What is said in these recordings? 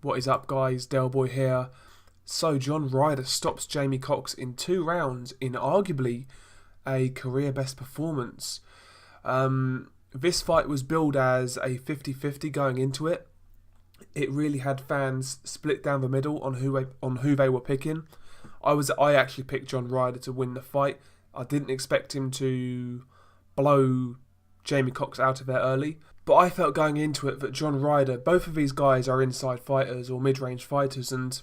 What is up, guys? Del Boy here. So John Ryder stops Jamie Cox in 2 rounds in arguably a career best performance. This fight was billed as a 50-50 going into it. It really had fans split down the middle on who they were picking. I actually picked John Ryder to win the fight. I didn't expect him to blow Jamie Cox out of there early. But I felt going into it that John Ryder, both of these guys are inside fighters or mid-range fighters, and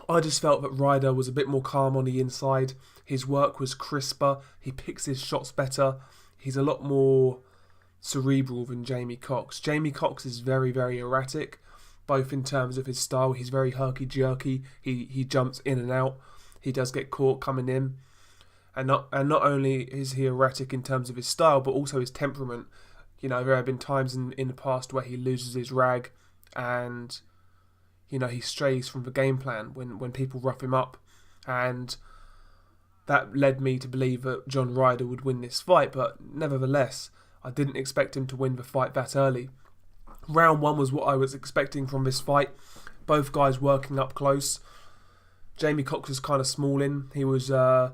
I just felt that Ryder was a bit more calm on the inside. His work was crisper. He picks his shots better. He's a lot more cerebral than Jamie Cox. Jamie Cox is very, very erratic, both in terms of his style. He's very herky-jerky. He jumps in and out. He does get caught coming in. And not only is he erratic in terms of his style, but also his temperament. You know, there have been times in the past where he loses his rag and, you know, he strays from the game plan when people rough him up. And that led me to believe that John Ryder would win this fight. But nevertheless, I didn't expect him to win the fight that early. Round 1 was what I was expecting from this fight. Both guys working up close. Jamie Cox was kind of small in. He was trying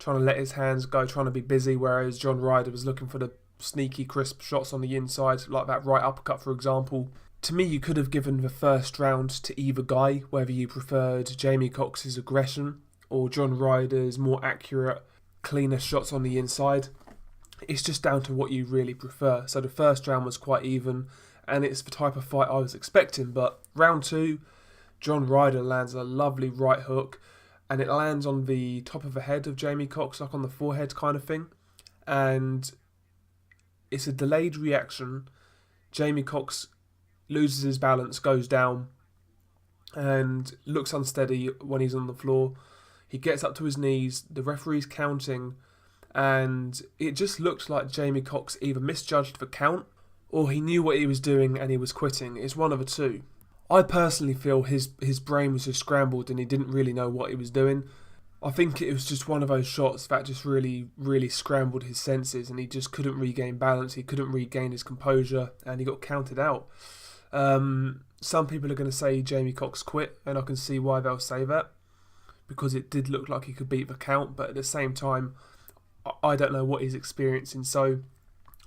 to let his hands go, trying to be busy, whereas John Ryder was looking for the sneaky, crisp shots on the inside, like that right uppercut, for example. To me, you could have given the first round to either guy, whether you preferred Jamie Cox's aggression or John Ryder's more accurate, cleaner shots on the inside. It's just down to what you really prefer. So the first round was quite even, and it's the type of fight I was expecting. But round 2, John Ryder lands a lovely right hook, and it lands on the top of the head of Jamie Cox, like on the forehead kind of thing. And it's a delayed reaction. Jamie Cox loses his balance, goes down, and looks unsteady when he's on the floor. He gets up to his knees, the referee's counting, and it just looked like Jamie Cox either misjudged the count or he knew what he was doing and he was quitting. It's one of the two. I personally feel his brain was just scrambled and he didn't really know what he was doing. I think it was just one of those shots that just really, really scrambled his senses and he just couldn't regain balance, he couldn't regain his composure, and he got counted out. Some people are going to say Jamie Cox quit, and I can see why they'll say that, because it did look like he could beat the count, but at the same time, I don't know what he's experiencing, so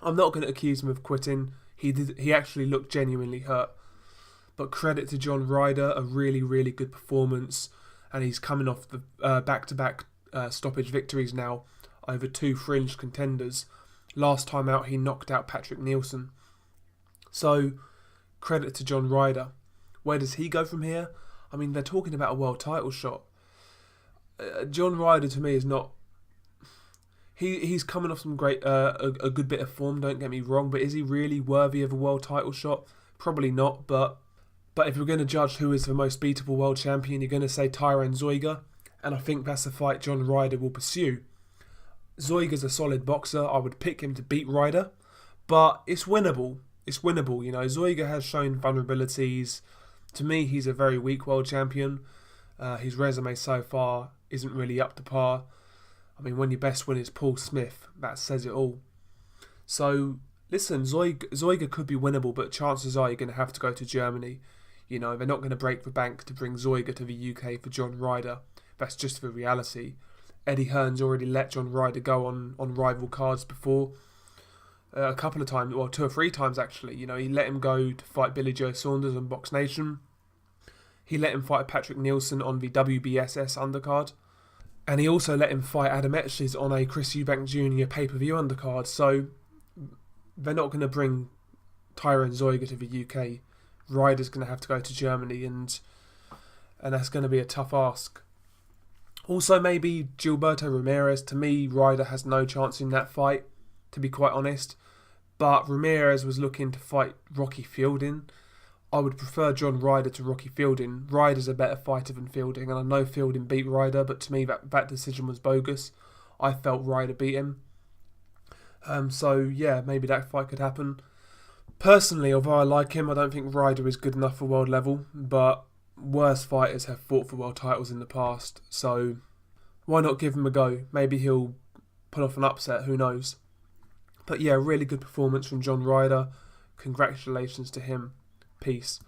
I'm not going to accuse him of quitting. He actually looked genuinely hurt. But credit to John Ryder, a really, really good performance. And he's coming off the back-to-back stoppage victories now over 2 fringe contenders. Last time out, he knocked out Patrick Nielsen. So, credit to John Ryder. Where does he go from here? I mean, they're talking about a world title shot. John Ryder, to me, is not... He's coming off some great, a good bit of form, don't get me wrong, but is he really worthy of a world title shot? Probably not, but if you're going to judge who is the most beatable world champion, you're going to say Tyron Zoiga, and I think that's the fight John Ryder will pursue. Zoiga's a solid boxer. I would pick him to beat Ryder, but it's winnable. It's winnable, you know. Zoiga has shown vulnerabilities. To me, he's a very weak world champion. His resume so far isn't really up to par. I mean, when your best win is Paul Smith, that says it all. So, listen, Zoiga could be winnable, but chances are you're going to have to go to Germany. You know, they're not going to break the bank to bring Zoiga to the UK for John Ryder. That's just the reality. Eddie Hearn's already let John Ryder go on rival cards before. A couple of times, well, 2 or 3 times actually. You know, he let him go to fight Billy Joe Saunders on Box Nation. He let him fight Patrick Nielsen on the WBSS undercard. And he also let him fight Adam Etches on a Chris Eubank Jr. pay-per-view undercard. So they're not going to bring Tyron Zoiga to the UK. Ryder's going to have to go to Germany, and that's going to be a tough ask. Also, maybe Gilberto Ramirez. To me, Ryder has no chance in that fight, to be quite honest. But Ramirez was looking to fight Rocky Fielding. I would prefer John Ryder to Rocky Fielding. Ryder's a better fighter than Fielding, and I know Fielding beat Ryder, but to me that decision was bogus. I felt Ryder beat him. So, yeah, maybe that fight could happen. Personally, although I like him, I don't think Ryder is good enough for world level, but worse fighters have fought for world titles in the past, so why not give him a go? Maybe he'll pull off an upset, who knows. But yeah, really good performance from John Ryder. Congratulations to him. Peace.